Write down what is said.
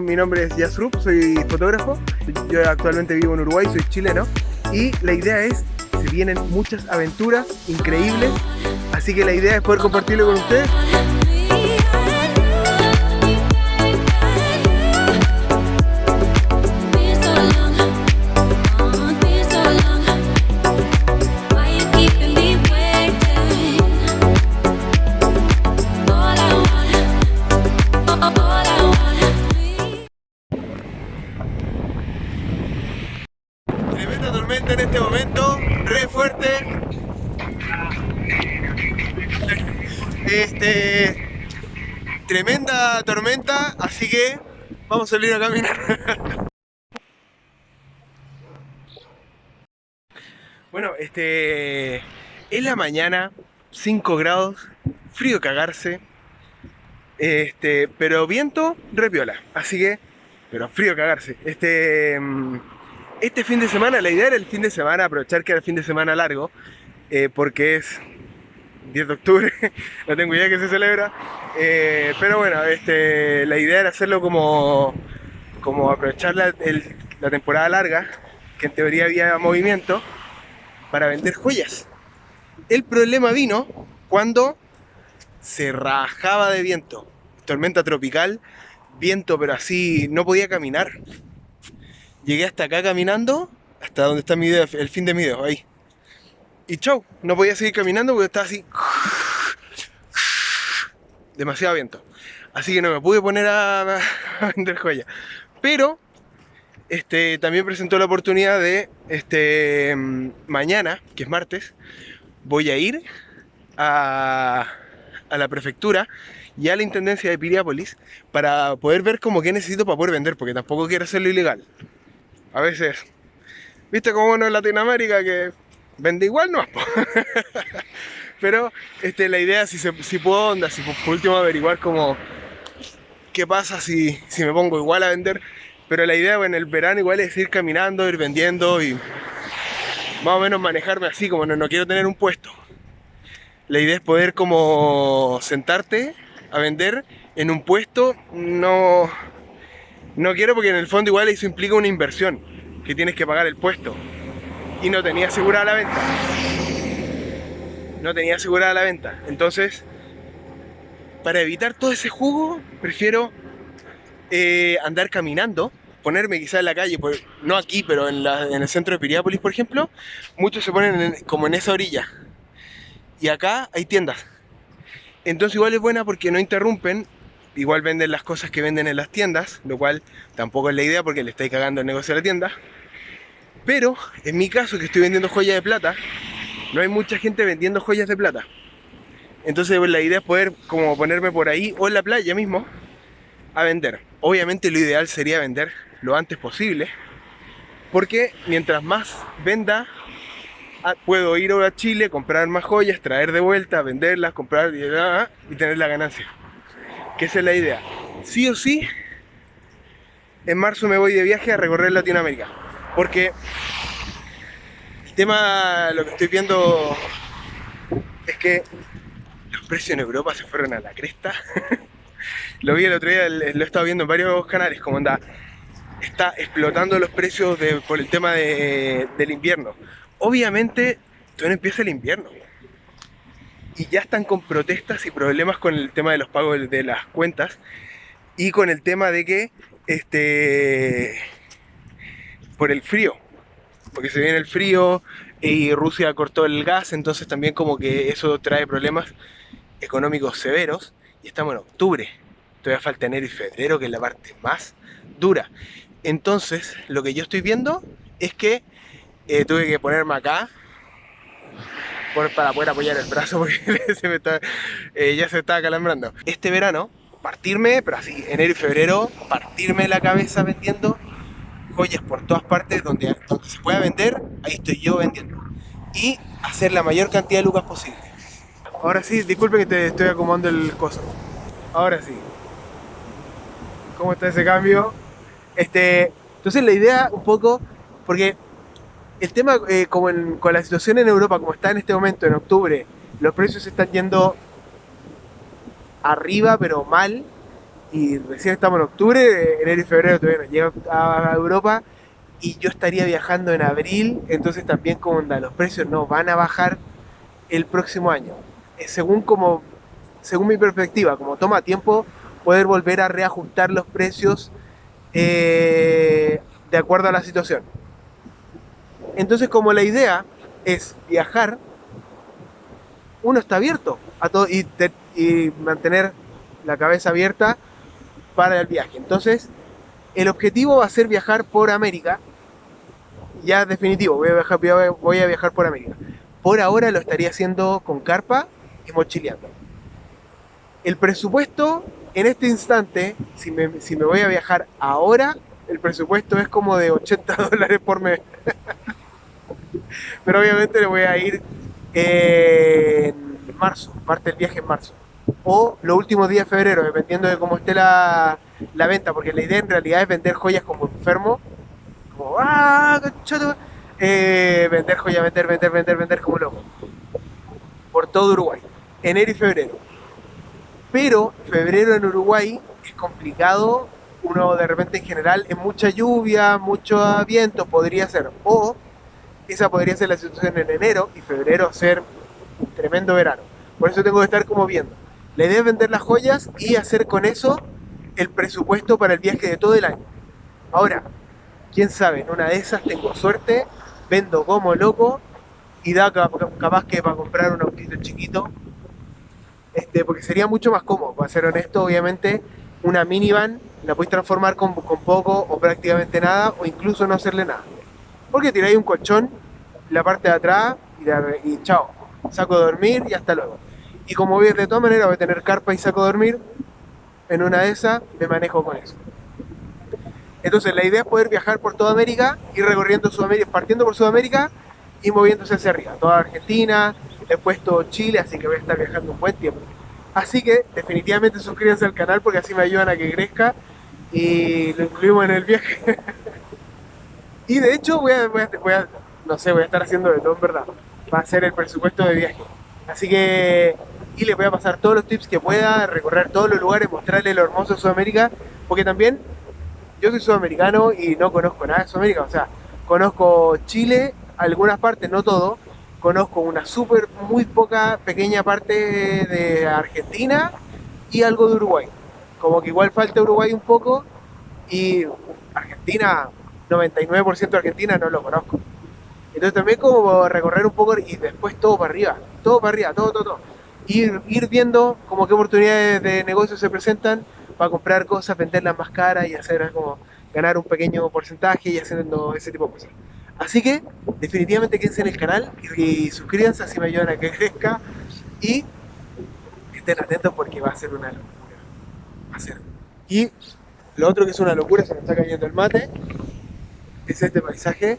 mi nombre es Yasrup, soy fotógrafo. Yo actualmente vivo en Uruguay, soy chileno. Y la idea es, se vienen muchas aventuras increíbles. Así que la idea es poder compartirlo con ustedes. Tremenda tormenta en este momento, re fuerte. Tremenda tormenta, así que vamos a salir a caminar. Bueno, es la mañana, 5 grados, frío cagarse, pero viento re piola, así que, pero frío cagarse. Este fin de semana, la idea era el fin de semana, aprovechar que era el fin de semana largo, porque es 10 de octubre, no tengo idea que se celebra, pero bueno, la idea era hacerlo como aprovechar la temporada larga, que en teoría había movimiento, para vender joyas. El problema vino cuando se rajaba de viento, tormenta tropical, viento pero así, no podía caminar. Llegué hasta acá caminando, hasta donde está mi dedo, el fin de mi dedo, ahí. Y chau, no podía seguir caminando porque estaba así. Demasiado viento. Así que no me pude poner a vender joyas. Pero, también presentó la oportunidad de, mañana, que es martes, voy a ir a la prefectura y a la intendencia de Piriápolis para poder ver como qué necesito para poder vender, porque tampoco quiero hacerlo ilegal. A veces, viste como uno en Latinoamérica que vende igual, no. Pero la idea, si puedo, onda, si por último averiguar como qué pasa si me pongo igual a vender. Pero la idea, bueno, en el verano igual es ir caminando, ir vendiendo y más o menos manejarme así, como no quiero tener un puesto. La idea es poder como sentarte a vender en un puesto. No quiero, porque en el fondo igual eso implica una inversión, que tienes que pagar el puesto. Y no tenía asegurada la venta. Entonces, para evitar todo ese jugo, prefiero andar caminando, ponerme quizás en la calle, no aquí, pero en el centro de Piriápolis, por ejemplo. Muchos se ponen como en esa orilla. Y acá hay tiendas. Entonces igual es buena porque no interrumpen. Igual venden las cosas que venden en las tiendas, lo cual tampoco es la idea porque le estáis cagando el negocio a la tienda. Pero en mi caso, que estoy vendiendo joyas de plata, no hay mucha gente vendiendo joyas de plata. Entonces la idea es poder como ponerme por ahí o en la playa mismo a vender. Obviamente lo ideal sería vender lo antes posible, porque mientras más venda, puedo ir a Chile, comprar más joyas, traer de vuelta, venderlas, comprar y tener la ganancia. Que esa es la idea. Sí o sí, en marzo me voy de viaje a recorrer Latinoamérica, porque el tema, lo que estoy viendo es que los precios en Europa se fueron a la cresta. Lo vi el otro día, lo he estado viendo en varios canales, como está explotando los precios por el tema del invierno. Obviamente todavía no empieza el invierno y ya están con protestas y problemas con el tema de los pagos de las cuentas, y con el tema de que por el frío, porque se viene el frío y Rusia cortó el gas, entonces también como que eso trae problemas económicos severos. Y estamos en octubre, todavía falta enero y febrero, que es la parte más dura. Entonces lo que yo estoy viendo es que tuve que ponerme acá para poder apoyar el brazo, porque ya se estaba calambrando. Este verano, partirme, pero así, enero y febrero, partirme la cabeza vendiendo joyas por todas partes, donde se pueda vender, ahí estoy yo vendiendo. Y hacer la mayor cantidad de lucas posible. Ahora sí, disculpe que te estoy acomodando el coso. Ahora sí. ¿Cómo está ese cambio? Entonces la idea un poco, porque el tema con la situación en Europa como está en este momento, en octubre, los precios se están yendo arriba pero mal, y recién estamos en octubre, enero y febrero todavía no llego a Europa, y yo estaría viajando en abril, entonces también como onda, los precios no van a bajar el próximo año. Según mi perspectiva, como toma tiempo poder volver a reajustar los precios de acuerdo a la situación. Entonces, como la idea es viajar, uno está abierto a todo y mantener la cabeza abierta para el viaje. Entonces, el objetivo va a ser viajar por América. Ya definitivo, voy a viajar por América. Por ahora lo estaría haciendo con carpa y mochileando. El presupuesto en este instante, si me voy a viajar ahora, el presupuesto es como de $80 por mes. Pero obviamente le voy a ir en marzo, parte del viaje en marzo. O los últimos días de febrero, dependiendo de cómo esté la venta, porque la idea en realidad es vender joyas como enfermo, como ¡conchato! Vender joyas, vender como loco. Por todo Uruguay, enero y febrero. Pero febrero en Uruguay es complicado, uno de repente en general es mucha lluvia, mucho viento, podría ser. O esa podría ser la situación en enero y febrero ser un tremendo verano. Por eso tengo que estar como viendo. La idea es vender las joyas y hacer con eso el presupuesto para el viaje de todo el año. Ahora, quién sabe, en una de esas tengo suerte, vendo como loco y da capaz que para comprar un autito chiquito, porque sería mucho más cómodo, para ser honesto, obviamente, una minivan la puedes transformar con poco o prácticamente nada, o incluso no hacerle nada. Porque tiráis un colchón, la parte de atrás, y chao, saco de dormir y hasta luego. Y como voy de todas maneras, voy a tener carpa y saco de dormir, en una de esas me manejo con eso. Entonces la idea es poder viajar por toda América, ir recorriendo Sudamérica, partiendo por Sudamérica y moviéndose hacia arriba. Toda Argentina, he puesto Chile, así que voy a estar viajando un buen tiempo. Así que definitivamente suscríbanse al canal porque así me ayudan a que crezca y lo incluimos en el viaje. Y de hecho no sé, voy a estar haciendo de todo en verdad. Va a ser el presupuesto de viaje. Así que, y les voy a pasar todos los tips que pueda, recorrer todos los lugares, mostrarles lo hermoso de Sudamérica, porque también yo soy sudamericano y no conozco nada de Sudamérica. O sea, conozco Chile, algunas partes, no todo. Conozco una muy poca, pequeña parte de Argentina y algo de Uruguay. Como que igual falta Uruguay un poco y Argentina, 99% de Argentina no lo conozco. Entonces también como recorrer un poco y después todo para arriba, todo. Ir viendo como qué oportunidades de negocio se presentan para comprar cosas, venderlas más caras y hacer como ganar un pequeño porcentaje y haciendo ese tipo de cosas. Así que definitivamente quédense en el canal y suscríbanse, así me ayudan a que crezca y estén atentos porque va a ser una locura. Va a ser. Y lo otro que es una locura, se me está cayendo el mate, es este paisaje.